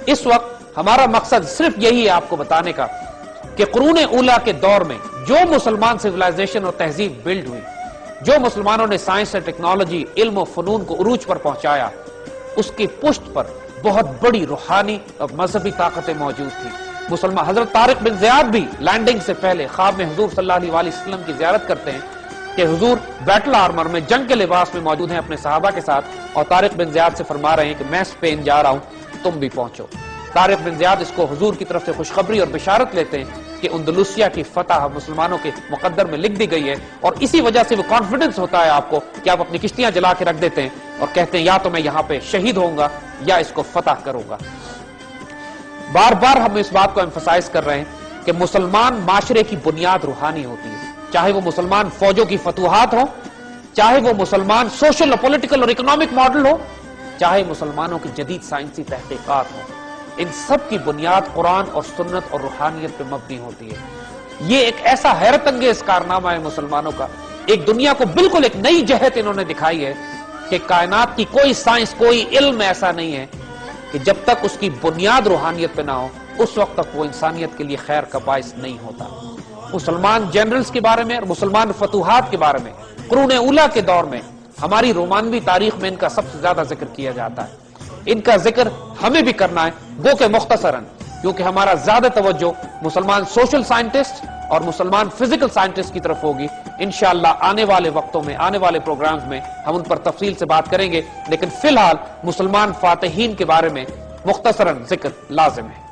اس وقت ہمارا مقصد صرف یہی ہے آپ کو بتانے کا کہ قرون اولیٰ کے دور میں جو مسلمان سیولائزیشن اور تہذیب بلڈ ہوئی، جو مسلمانوں نے سائنس اور ٹیکنالوجی، علم و فنون کو عروج پر پہنچایا، اس کی پشت پر بہت بڑی روحانی اور مذہبی طاقتیں موجود تھیں۔ مسلمان حضرت طارق بن زیاد بھی لینڈنگ سے پہلے خواب میں حضور صلی اللہ علیہ وسلم کی زیارت کرتے ہیں کہ حضور بیٹل آرمر میں، جنگ کے لباس میں موجود ہیں اپنے صحابہ کے ساتھ، اور طارق بن زیاد سے فرما رہے ہیں کہ میں اسپین جا رہا ہوں، تم بھی پہنچو۔ طارق بن زیاد اس کو حضور کی طرف سے خوشخبری اور بشارت لیتے ہیں کہ اندلسیہ کی فتح مسلمانوں کے مقدر میں لکھ دی گئی ہے، اور اسی وجہ سے وہ کانفیڈنس ہوتا ہے آپ کو کہ آپ اپنی کشتیاں جلا کے رکھ دیتے ہیں اور کہتے ہیں یا تو میں یہاں پہ شہید ہوں گا یا اس کو فتح کروں گا۔ بار بار ہم اس بات کو ایمفسائز کر رہے ہیں کہ مسلمان معاشرے کی بنیاد روحانی ہوتی ہے، چاہے وہ مسلمان فوجوں کی فتوحات ہو، چاہے وہ مسلمان سوشل اور پولیٹیکل اور اکنامک ماڈل ہو، چاہے مسلمانوں کی جدید سائنسی تحقیقات ہو، ان سب کی بنیاد قرآن اور سنت اور روحانیت پہ مبنی ہوتی ہے۔ یہ ایک ایسا حیرت انگیز کارنامہ ہے مسلمانوں کا، ایک دنیا کو بالکل ایک نئی جہت انہوں نے دکھائی ہے کہ کائنات کی کوئی سائنس، کوئی علم ایسا نہیں ہے کہ جب تک اس کی بنیاد روحانیت پہ نہ ہو اس وقت تک وہ انسانیت کے لیے خیر کا باعث نہیں ہوتا۔ مسلمان جنرلز کے بارے میں اور مسلمان فتوحات کے بارے میں قرون اولیٰ کے دور میں ہماری رومانوی تاریخ میں ان کا سب سے زیادہ ذکر کیا جاتا ہے۔ ان کا ذکر ہمیں بھی کرنا ہے، گو کہ مختصراً، کیونکہ ہمارا زیادہ توجہ مسلمان سوشل سائنٹسٹ اور مسلمان فزیکل سائنٹسٹ کی طرف ہوگی۔ انشاءاللہ آنے والے وقتوں میں، آنے والے پروگرامز میں ہم ان پر تفصیل سے بات کریں گے، لیکن فی الحال مسلمان فاتحین کے بارے میں مختصراً ذکر لازم ہے۔